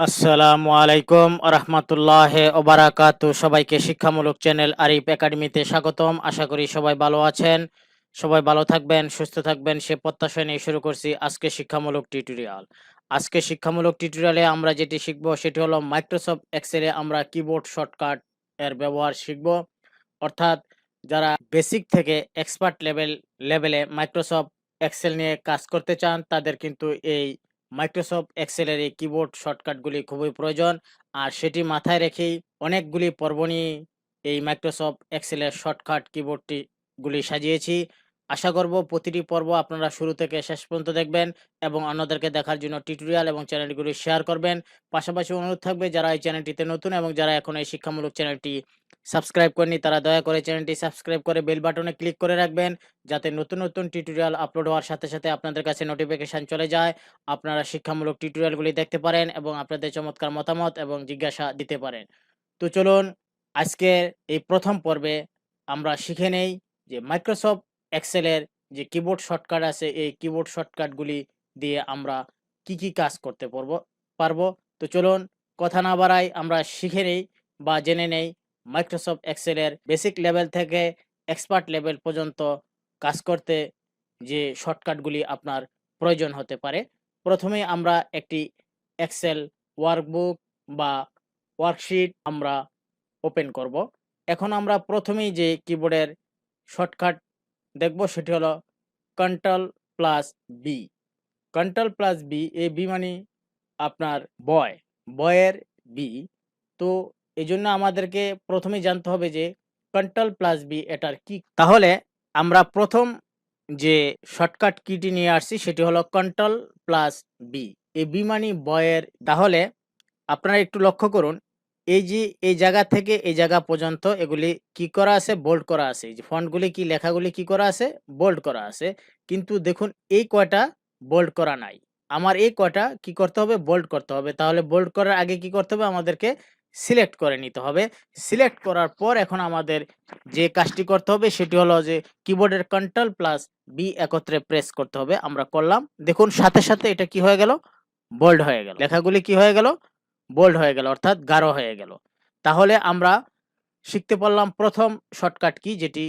আসসালামু আলাইকুম রহমতুল্লাহ ওবারাকাতু। সবাইকে শিক্ষামূলক চ্যানেল আরিফ একাডেমিতে স্বাগতম। আশা করি সবাই ভালো আছেন, সবাই ভালো থাকবেন, সুস্থ থাকবেন সে প্রত্যাশা নিয়ে শুরু করছি আজকে শিক্ষামূলক টিউটোরিয়াল। আজকে শিক্ষামূলক টিউটোরিয়ালে আমরা যেটি শিখব সেটি হলো মাইক্রোসফট এক্সেলে আমরা কিবোর্ড শর্টকাট এর ব্যবহার শিখব। অর্থাৎ যারা বেসিক থেকে এক্সপার্ট লেভেলে মাইক্রোসফট এক্সেল নিয়ে কাজ করতে চান তাদের কিন্তু এই মাইক্রোসফট এক্সেলের এই কিবোর্ড শর্টকাটগুলি খুবই প্রয়োজন। আর সেটি মাথায় রেখেই অনেকগুলি পর্ব নিয়ে এই মাইক্রোসফট এক্সেলের শর্টকাট কিবোর্ডটি গুলি সাজিয়েছি। আশা করব প্রতিটি পর্ব আপনারা শুরু থেকে শেষ পর্যন্ত দেখবেন এবং অন্যদেরকে দেখার জন্য টিউটোরিয়াল এবং চ্যানেলগুলি শেয়ার করবেন। পাশাপাশি অনুরোধ থাকবে যারা এই চ্যানেলটিতে নতুন এবং যারা এখন এই শিক্ষামূলক চ্যানেলটি সাবস্ক্রাইব করেনি তারা দয়া করে চ্যানেলটি সাবস্ক্রাইব করে বেল বাটনে ক্লিক করে রাখবেন, যাতে নতুন নতুন টিউটোরিয়াল আপলোড হওয়ার সাথে সাথে আপনাদের কাছে নোটিফিকেশন চলে যায়। আপনারা শিক্ষামূলক টিউটোরিয়ালগুলি দেখতে পারেন এবং আপনাদের চমৎকার মতামত এবং জিজ্ঞাসা দিতে পারেন। তো চলুন আজকের এই প্রথম পর্বে আমরা শিখে নেই যে মাইক্রোসফট এক্সেলের যে কিবোর্ড শর্টকাট আছে এই কিবোর্ড শর্টকাটগুলি দিয়ে আমরা কি কাজ করতে পারবো। তো চলুন কথা না বাড়াই আমরা শিখে নেই বা জেনে নেই মাইক্রোসফট এক্সেলের বেসিক লেভেল থেকে এক্সপার্ট লেভেল পর্যন্ত কাজ করতে যে শর্টকাটগুলি আপনার প্রয়োজন হতে পারে। প্রথমে আমরা একটি এক্সেল ওয়ার্কবুক বা ওয়ার্কশিট আমরা ওপেন করব। এখন আমরা প্রথমেই যে কিবোর্ডের শর্টকাট দেখব সেটি হলো control plus B. Control plus B, এই বি মানে আপনার বয়ের বি। তো এই জন্য আমাদেরকে প্রথমেই জানতে হবে যে কন্ট্রোল প্লাস বি এটার কি। তাহলে আমরা প্রথম যে শর্টকাট কিটি নিয়ে আসছি সেটি হলো কন্ট্রোল প্লাস বি। এই বি মানে বয়ের। তাহলে আপনারা একটু লক্ষ্য করুন, এই যে এই জায়গা থেকে এই জায়গা পর্যন্ত এগুলি কি করা আছে, বোল্ড করা আছে। এই যে ফন্টগুলি কি লেখাগুলি কি করা আছে, বোল্ড করা আছে। কিন্তু দেখুন এই কয়টা বোল্ড করা নাই। আমার এই কয়টা কি করতে হবে, বোল্ড করতে হবে। তাহলে বোল্ড করার আগে কি করতে হবে, আমাদেরকে সিলেক্ট করে নিতে হবে। সিলেক্ট করার পর এখন আমাদের যে কাজটি করতে হবে সেটি হলো যে কিবোর্ডের কন্ট্রোল প্লাস বি একত্রে প্রেস করতে হবে। আমরা করলাম, দেখুন সাথে সাথে এটা কি হয়ে গেল, বোল্ড হয়ে গেল। লেখাগুলি কি হয়ে গেল, বোল্ড হয়ে গেল, অর্থাৎ গাঢ় হয়ে গেল। তাহলে আমরা শিখতে পারলাম প্রথম শর্টকাট কি, যেটি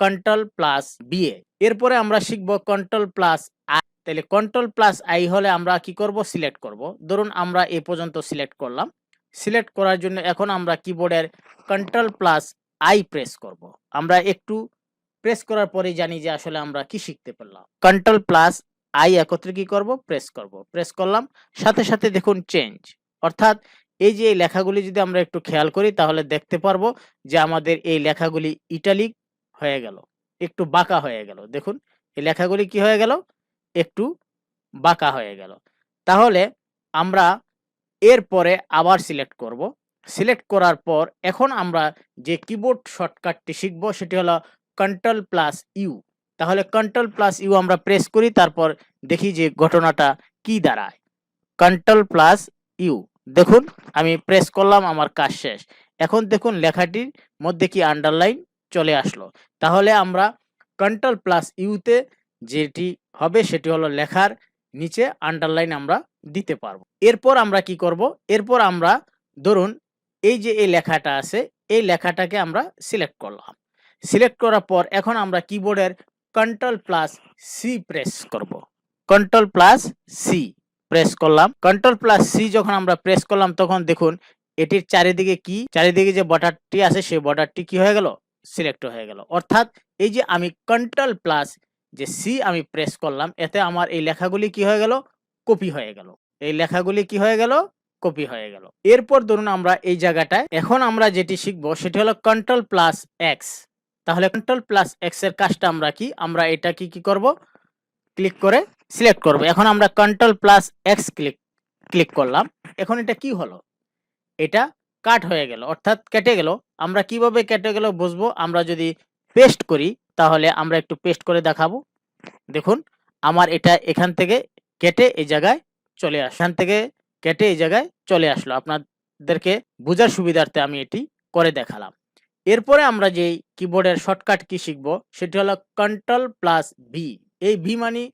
কন্ট্রোল প্লাস বি এ। এরপরে আমরা শিখব কন্ট্রোল প্লাস আই। তাহলে কন্ট্রোল প্লাস আই হলে আমরা কি করব, সিলেক্ট করব। ধরুন আমরা এ পর্যন্ত সিলেক্ট করলাম। সিলেক্ট করার জন্য এখন আমরা কিবোর্ডের কন্ট্রোল প্লাস আই প্রেস করব। আমরা একটু প্রেস করার পরে জানি যে আসলে আমরা কি শিখতে পারলাম। কন্ট্রোল প্লাস আই একত্রে কি করব, প্রেস করব। প্রেস করলাম, সাথে সাথে দেখুন চেঞ্জ। অর্থাৎ এই যে এই লেখাগুলি যদি আমরা একটু খেয়াল করি তাহলে দেখতে পারবো যে আমাদের এই লেখাগুলি ইটালিক হয়ে গেল, একটু বাঁকা হয়ে গেল। দেখুন এই লেখাগুলি কি হয়ে গেল, একটু বাঁকা হয়ে গেল। তাহলে আমরা এরপরে আবার সিলেক্ট করব। সিলেক্ট করার পর এখন আমরা যে কিবোর্ড শর্টকাটটি শিখব সেটি হলো কন্ট্রোল প্লাস ইউ। তাহলে কন্ট্রোল প্লাস ইউ আমরা প্রেস করি, তারপর দেখি যে ঘটনাটা কি দাঁড়ায়। কন্ট্রোল প্লাস ইউ, দেখুন আমি প্রেস করলাম, আমার কাজ শেষ। এখন দেখুন লেখাটির মধ্যে কি আন্ডারলাইন চলে আসলো। তাহলে আমরা কন্ট্রোল প্লাস ইউতে যেটি হবে সেটি হলো লেখার নিচে আন্ডারলাইন আমরা দিতে পারবো। এরপর আমরা কি করব, এরপর আমরা ধরুন এই যে এই লেখাটা আছে এই লেখাটাকে আমরা সিলেক্ট করলাম। সিলেক্ট করার পর এখন আমরা কিবোর্ডের কন্ট্রোল প্লাস সি প্রেস করব। কন্ট্রোল প্লাস সি প্রেস করলাম। কন্ট্রোল প্লাস সি যখন আমরা প্রেস করলাম তখন দেখুন এটির চারিদিকে যে বর্ডারটি আছে সেই বর্ডারটি কি হয়ে গেল, সিলেক্ট হয়ে গেল। অর্থাৎ এই যে আমি কন্ট্রোল প্লাস যে সি আমি প্রেস করলাম, এতে আমার এই লেখাগুলি কি হয়ে গেল, কপি হয়ে গেল। এই লেখাগুলি কি হয়ে গেল, কপি হয়ে গেল। এরপর ধরুন আমরা এই জায়গাটায় এখন আমরা যেটি শিখবো সেটি হলো কন্ট্রোল প্লাস এক্স। তাহলে কন্ট্রোল প্লাস এক্স এর কাজটা আমরা কি, আমরা এটা কি করব, ক্লিক করে সিলেক্ট করব। এখন আমরা কন্ট্রোল প্লাস এক্স ক্লিক করলাম। এখন এটা কি হলো, এটা কাট হয়ে গেল, অর্থাৎ কেটে গেল। আমরা কিভাবে কেটে গেল বুঝবো, আমরা যদি পেস্ট করি তাহলে আমরা একটু পেস্ট করে দেখাবো। দেখুন আমার এটা এখান থেকে কেটে এই জায়গায় চলে আসলো, এখান থেকে কেটে এই জায়গায় চলে আসলো। আপনাদেরকে বোঝার সুবিধার্থে আমি এটি করে দেখালাম। এরপরে আমরা যে কিবোর্ডের শর্টকাট কি শিখব সেটি হলো কন্ট্রোল প্লাস ভি। এই ভি মানে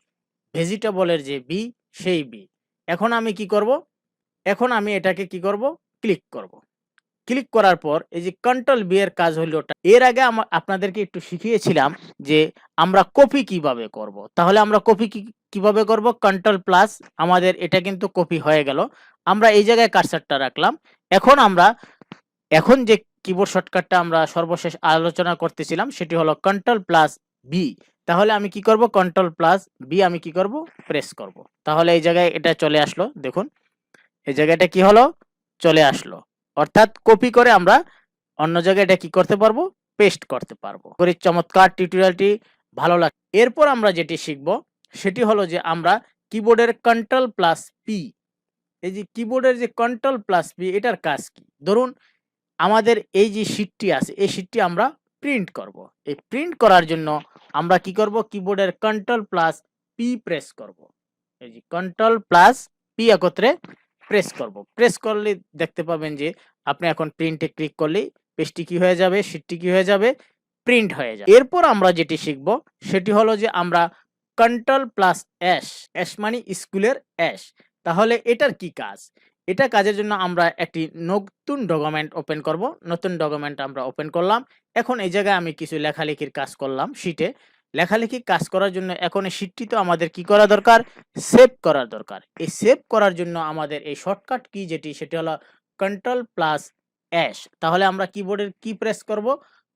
ভেজিটেবলের যে বি, সেই বি। এখন আমি কি করব, এখন আমি এটাকে কি করব, ক্লিক করব। ক্লিক করার পর এই যে কন্ট্রোল বি এর কাজ হলো ওটা। এর আগে আপনাদেরকে একটু শিখিয়েছিলাম যে আমরা কপি কিভাবে করব। তাহলে আমরা কপি কিভাবে করব, কন্ট্রোল প্লাস, আমাদের এটা কিন্তু কপি হয়ে গেল। আমরা এই জায়গায় কার্সারটা রাখলাম। এখন যে কিবোর্ড শর্টকাটটা আমরা সর্বশেষ আলোচনা করতেছিলাম সেটি হলো কন্ট্রোল প্লাস বি। তাহলে আমি কি করব, কন্ট্রোল প্লাস বি আমি কি করব, প্রেস করব। তাহলে এই জায়গায় এটা চলে আসলো, দেখুন এই জায়গাটা কি হলো, চলে আসলো। অর্থাৎ কপি করে আমরা অন্য জায়গায় এটা কি করতে পারবো, পেস্ট করতে পারবো। চমৎকার টিউটোরিয়ালটি ভালো লাগে। এরপর আমরা যেটি শিখব সেটি হলো যে আমরা কিবোর্ডের কন্ট্রোল প্লাস পি, এই যে কিবোর্ডের যে কন্ট্রোল প্লাস পি এটার কাজ কি। ধরুন আমাদের এই যে শীটটি আছে এই শীটটি আমরা প্রিন্ট করব। এই প্রিন্ট করার জন্য আমরা কি করব, কিবোর্ডের কন্ট্রোল প্লাস পি প্রেস করব। এই যে কন্ট্রোল প্লাস পি একত্রে প্রেস করব। প্রেস করলে দেখতে পাবেন যে আপনি এখন প্রিন্টে ক্লিক করলেই পেজটি কি হয়ে যাবে, শীটটি কি হয়ে যাবে, প্রিন্ট হয়ে যাবে। এরপর আমরা যেটি শিখব সেটি হলো যে আমরা কন্ট্রোল প্লাস এস, এস মানে স্কুলের এস। তাহলে এটার কি কাজ, এটা কাজের জন্য আমরা একটি নতুন ডকুমেন্ট ওপেন করব। নতুন ডকুমেন্ট আমরা ওপেন করলাম। এখন এই জায়গায় আমি কিছু লেখালেখির কাজ করলাম শীটে। লেখালেখি কাজ করার জন্য এখন এই শীটটি তো আমাদের কি করা দরকার, সেভ করার দরকার। এই সেভ করার জন্য আমাদের এই শর্টকাট কি যেটি সেটি হলো কন্ট্রোল প্লাস এস। তাহলে আমরা কিবোর্ডের কি প্রেস করব,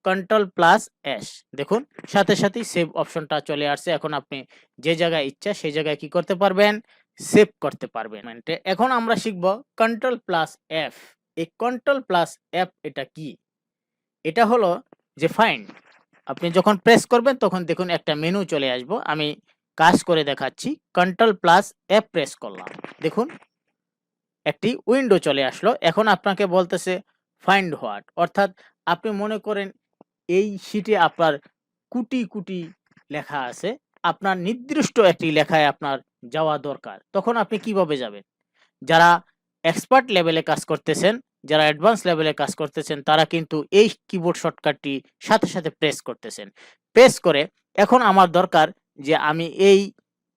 কন্ট্রোল প্লাস এস। দেখুন সাথে সাথেই সেভ অপশনটা চলে আসছে। এখন আপনি যে জায়গায় ইচ্ছা সেই জায়গায় কি করতে পারবেন, সেভ করতে পারবেন। এখন আমরা শিখব কন্ট্রোল প্লাস এফ। এই কন্ট্রোল প্লাস এফ এটা কি, এটা হলো যে ফাইন্ড। আপনি যখন প্রেস করবেন তখন দেখুন একটা মেনু চলে আসবো। আমি কাজ করে দেখাচ্ছি। কন্ট্রোল প্লাস এফ প্রেস করলাম, দেখুন একটি উইন্ডো চলে আসলো। এখন আপনাকে বলতেছে ফাইন্ড হোয়াট, অর্থাৎ আপনি মনে করেন এই শীটে আপনার কোটি কোটি লেখা আছে, আপনার নির্দিষ্ট একটি লেখায় আপনার যাওয়া দরকার, তখন আপনি কিভাবে যাবেন। যারা এক্সপার্ট লেভেলে কাজ করতেছেন, যারা অ্যাডভান্স লেভেলে কাজ করতেছেন তারা কিন্তু এই কিবোর্ড শর্টকাটটি সাথে সাথে প্রেস করতেছেন। প্রেস করে এখন আমার দরকার যে আমি এই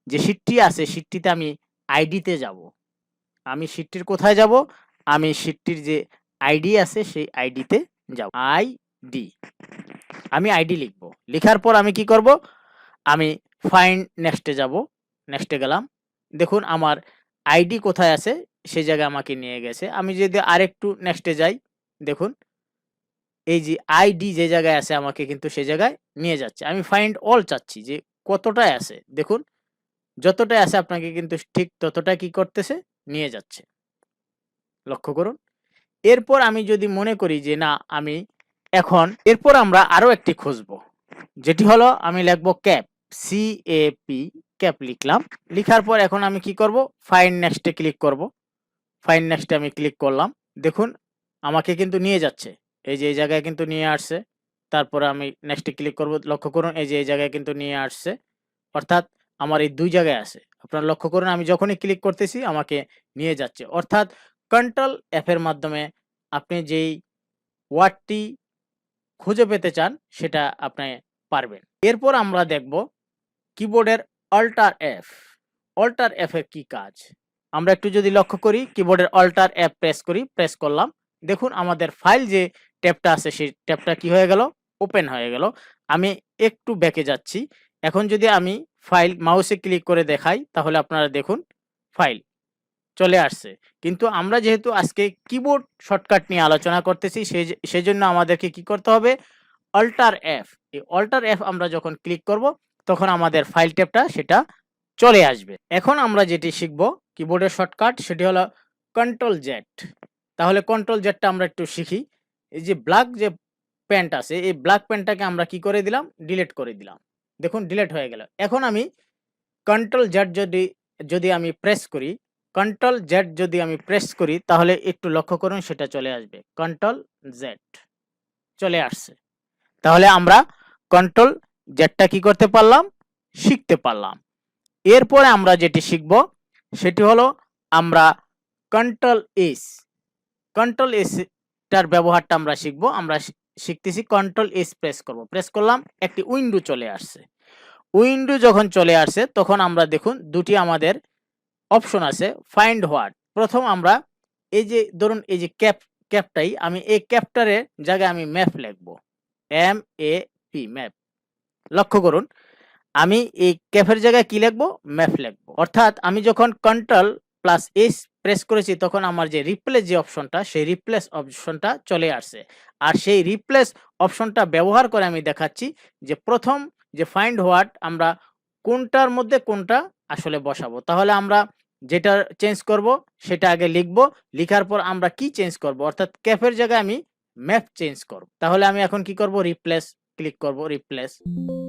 যে শীটটি আছে শীটটিতে আমি আইডিতে যাব। আমি শীটটির কোথায় যাব, আমি শীটটির যে আইডি আছে সেই আইডিতে যাব। আইডি, আমি আইডি লিখব। লেখার পর আমি কি করব, আমি ফাইন্ড নেক্সটে যাব। নেক্সটে গেলাম, দেখুন আমার আইডি কোথায় আছে সেই জায়গায় আমাকে নিয়ে গেছে। আমি যদি আরেকটু নেক্সটে যাই, দেখুন এই যে আইডি যে জায়গায় আছে আমাকে কিন্তু সেই জায়গায় নিয়ে যাচ্ছে। আমি ফাইন্ড অল চাচ্ছি যে কতটায় আছে, দেখুন যতটায় আছে আপনাকে কিন্তু ঠিক ততটা কি করতেছে, নিয়ে যাচ্ছে। লক্ষ্য করুন। এরপর আমি যদি মনে করি যে না আমি এখন, এরপর আমরা আরো একটি খুঁজবো যেটি হলো আমি লিখবো ক্যাপ, CAP, ক্যাপ লিখলাম। লিখার পর এখন আমি কি করব, ফাইন্ড নেক্সটে ক্লিক করব। ফাইন্ড নেক্সটে আমি ক্লিক করলাম, দেখুন আমাকে কিন্তু নিয়ে যাচ্ছে। এই যে এই জায়গায় কিন্তু নিয়ে আসছে। তারপরে আমি নেক্সটে ক্লিক করব, লক্ষ্য করুন এই যে এই জায়গায় কিন্তু নিয়ে আসছে। অর্থাৎ আমার এই দুই জায়গায় আছে। আপনারা লক্ষ্য করুন আমি যখনই ক্লিক করতেছি আমাকে নিয়ে যাচ্ছে। অর্থাৎ কন্ট্রোল এফ এর মাধ্যমে আপনি যেই ওয়ার্ডটি খুঁজে পেতে চান সেটা আপনি পারবেন। এরপর আমরা দেখব কিবোর্ডের অল্টার এফ। অল্টার এফ এর কি কাজ, আমরা একটু যদি লক্ষ্য করি কিবোর্ডের অল্টার এফ প্রেস করি, প্রেস করলাম, দেখুন আমাদের ফাইল যে ট্যাবটা আছে সেই ট্যাবটা কি হয়ে গেল, ওপেন হয়ে গেল। আমি একটু ব্যাকে যাচ্ছি। এখন যদি আমি ফাইল মাউসে ক্লিক করে দেখাই তাহলে আপনারা দেখুন ফাইল চলে আসছে। কিন্তু আমরা যেহেতু আজকে কিবোর্ড শর্টকাট নিয়ে আলোচনা করতেছি সেজন্য আমাদেরকে কি করতে হবে, অল্টার এফ। এই অল্টার এফ আমরা যখন ক্লিক করব তখন আমাদের ফাইল ট্যাবটা সেটা চলে আসবে। এখন আমরা যেটি শিখব কিবোর্ডের শর্টকাট সেটি হলো কন্ট্রোল জেড। তাহলে কন্ট্রোল জেডটা আমরা একটু শিখি। এই যে ব্ল্যাক যে প্যান্ট আছে এই ব্ল্যাক প্যান্টটাকে আমরা কি করে দিলাম, ডিলিট করে দিলাম। দেখুন ডিলিট হয়ে গেল। এখন আমি কন্ট্রোল জেড যদি আমি প্রেস করি, কন্ট্রোল জেড যদি আমি প্রেস করি তাহলে একটু লক্ষ্য করুন সেটা চলে আসবে, কন্ট্রোল জেড চলে আসছে। তাহলে আমরা কন্ট্রোল জেডটা কি করতে পারলাম, শিখতে পারলাম। এরপরে আমরা যেটি শিখব সেটি হলো আমরা কন্ট্রোল এস। কন্ট্রোল এস টার ব্যবহারটা আমরা শিখব। আমরা শিখতেছি কন্ট্রোল এস প্রেস করব, প্রেস করলাম একটি উইন্ডো চলে আসছে। উইন্ডো যখন চলে আসছে তখন আমরা দেখুন দুটি আমাদের অপশন আছে, ফাইন্ড হোয়াট। প্রথম আমরা এই যে ধরুন এই যে ক্যাপটাই আমি এই ক্যাপটারের জায়গায় আমি ম্যাপ লিখব, MAP ম্যাপ। লক্ষ্য করুন আমি এই ক্যাফের জায়গায় কি লিখব, ম্যাপ লিখব। অর্থাৎ আমি যখন Ctrl+S প্রেস করেছি তখন আমার যে রিপ্লেস যে অপশনটা, সেই রিপ্লেস অপশনটা চলে আসছে। আর সেই রিপ্লেস অপশনটা ব্যবহার করে আমি দেখাচ্ছি যে প্রথম যে ফাইন্ড হোয়াট আমরা কোনটার মধ্যে কোনটা আসলে বসাবো। তাহলে আমরা যেটা চেঞ্জ করব সেটা আগে লিখব, লিখার পর আমরা কি চেঞ্জ করব, অর্থাৎ ক্যাফের জায়গায় আমি ম্যাপ চেঞ্জ করব। তাহলে আমি এখন কি করব, রিপ্লেস ক্লিক করব, রিপ্লেস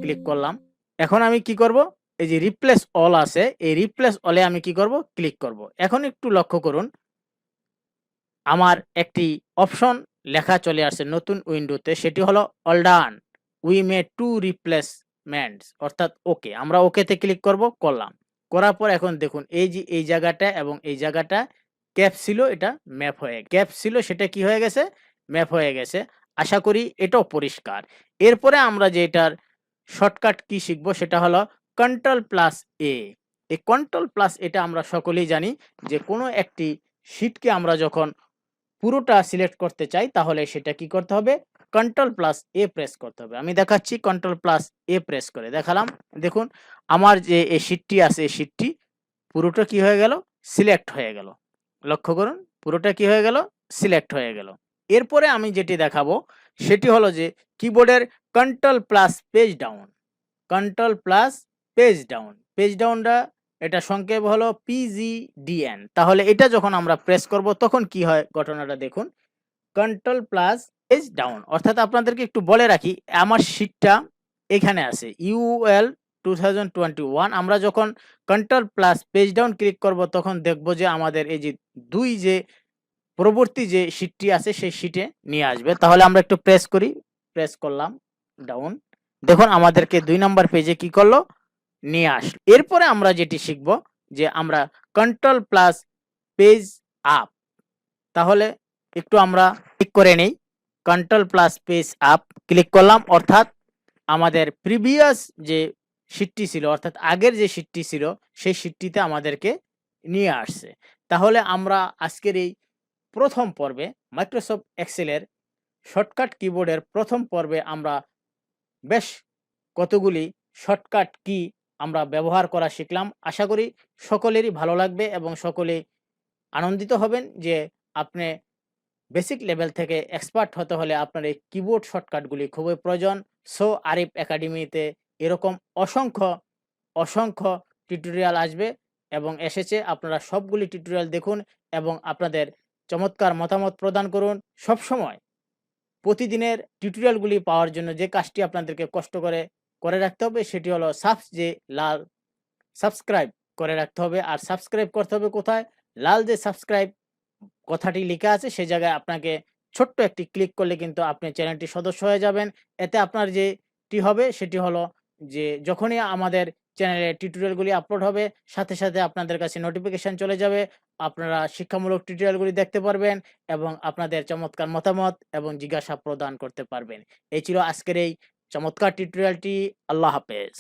ক্লিক করলাম। এখন আমি কি করব, এই যে রিপ্লেস অল আছে, এই রিপ্লেস অলে আমি কি করব, ক্লিক করব। এখন একটু লক্ষ্য করুন আমার একটি অপশন লেখা চলে আসছে নতুন উইন্ডোতে, সেটি হলো অল ডান, উই মেড 2 রিপ্লেসমেন্টস, অর্থাৎ ওকে। আমরা ওকেতে ক্লিক করব, করলাম। করার পর এখন দেখুন এই যে এই জায়গাটা এবং এই জায়গাটা ক্যাপ ছিল, এটা ম্যাপ হয়ে ক্যাপ ছিল, সেটা কি হয়ে গেছে, ম্যাপ হয়ে গেছে। আশা করি এটাও পরিষ্কার। এরপরে আমরা যে এটার শর্টকাট কি শিখবো সেটা হলো Ctrl+A। এই Ctrl+ এটা আমরা সকলেই জানি যে কোনো একটি শীটকে আমরা যখন পুরোটা সিলেক্ট করতে চাই তাহলে সেটা কি করতে হবে, Ctrl+A প্রেস করতে হবে। আমি দেখাচ্ছি, Ctrl+A প্রেস করে দেখালাম। দেখুন আমার যে এই শীটটি আছে, এই শীটটি পুরোটা কি হয়ে গেল, সিলেক্ট হয়ে গেল। লক্ষ্য করুন পুরোটা কি হয়ে গেল, সিলেক্ট হয়ে গেল। এরপরে আমি যেটি দেখাবো সেটি হলো যে কিবোর্ডের Ctrl+পেজ ডাউন, Ctrl+পেজ ডাউন, পেজ ডাউনটা এটা সংক্ষেপ হলো PGDN। তাহলে এটা যখন আমরা প্রেস করব তখন কি হয় ঘটনাটা দেখুন, Ctrl+পেজ ডাউন। অর্থাৎ আপনাদেরকে একটু বলে রাখি আমার শীটটা এখানে আছে UL 2021। আমরা যখন Ctrl+পেজ ডাউন ক্লিক করব তখন দেখব যে আমাদের এই যে দুই যে পরবর্তী যে শীটটি আছে সেই শীটে নিয়ে আসবে। তাহলে আমরা একটু প্রেস করি, প্রেস করলাম ডাউন, দেখুন আমাদেরকে 2 নম্বর পেজে কি করলো, নিয়ে আসলো। এরপরে আমরা যেটি শিখব যে আমরা Ctrl+পেজ আপ। তাহলে একটু আমরা ক্লিক করে নেই, Ctrl+পেজ আপ ক্লিক করলাম, অর্থাৎ আমাদের প্রিভিয়াস যে শীটটি ছিল, অর্থাৎ আগের যে শীটটি ছিল সেই শীটটিতে আমাদেরকে নিয়ে আসছে। তাহলে আমরা আজকের এই প্রথম পর্বে মাইক্রোসফট এক্সেলের শর্টকাট কিবোর্ডের প্রথম পর্বে আমরা বেশ কতগুলি শর্টকাট কি আমরা ব্যবহার করা শিখলাম। আশা করি সকলেরই ভালো লাগবে এবং সকলেই আনন্দিত হবেন যে আপনি বেসিক লেভেল থেকে এক্সপার্ট হতে হলে আপনার এই কিবোর্ড শর্টকাটগুলি খুবই প্রয়োজন। সো আরিফ একাডেমিতে এরকম অসংখ্য অসংখ্য টিউটোরিয়াল আসবে এবং এসেছে। আপনারা সবগুলি টিউটোরিয়াল দেখুন এবং আপনাদের চমৎকার মতামত প্রদান করুন। সবসময় প্রতিদিনের টিউটোরিয়ালগুলি পাওয়ার জন্য যে কাজটি আপনাদেরকে কষ্ট করে রাখতে হবে সেটি হলো যে লাল সাবস্ক্রাইব করে রাখতে হবে। আর সাবস্ক্রাইব করতে হবে কোথায়, লাল যে সাবস্ক্রাইব কথাটি লেখা আছে সেই জায়গায় আপনাকে ছোট্ট একটি ক্লিক করলে কিন্তু আপনি চ্যানেলটি সদস্য হয়ে যাবেন। এতে আপনার যেটি হবে সেটি হলো যে যখনই আমাদের চ্যানেলে টিউটোরিয়ালগুলি আপলোড হবে সাথে সাথে আপনাদের কাছে নোটিফিকেশন চলে যাবে। আপনারা শিক্ষামূলক টিউটোরিয়ালগুলি দেখতে পারবেন এবং আপনাদের চমৎকার মতামত এবং জিজ্ঞাসা প্রদান করতে পারবেন। এই ছিল আজকের এই চমৎকার টিউটোরিয়ালটি। আল্লাহ হাফেজ।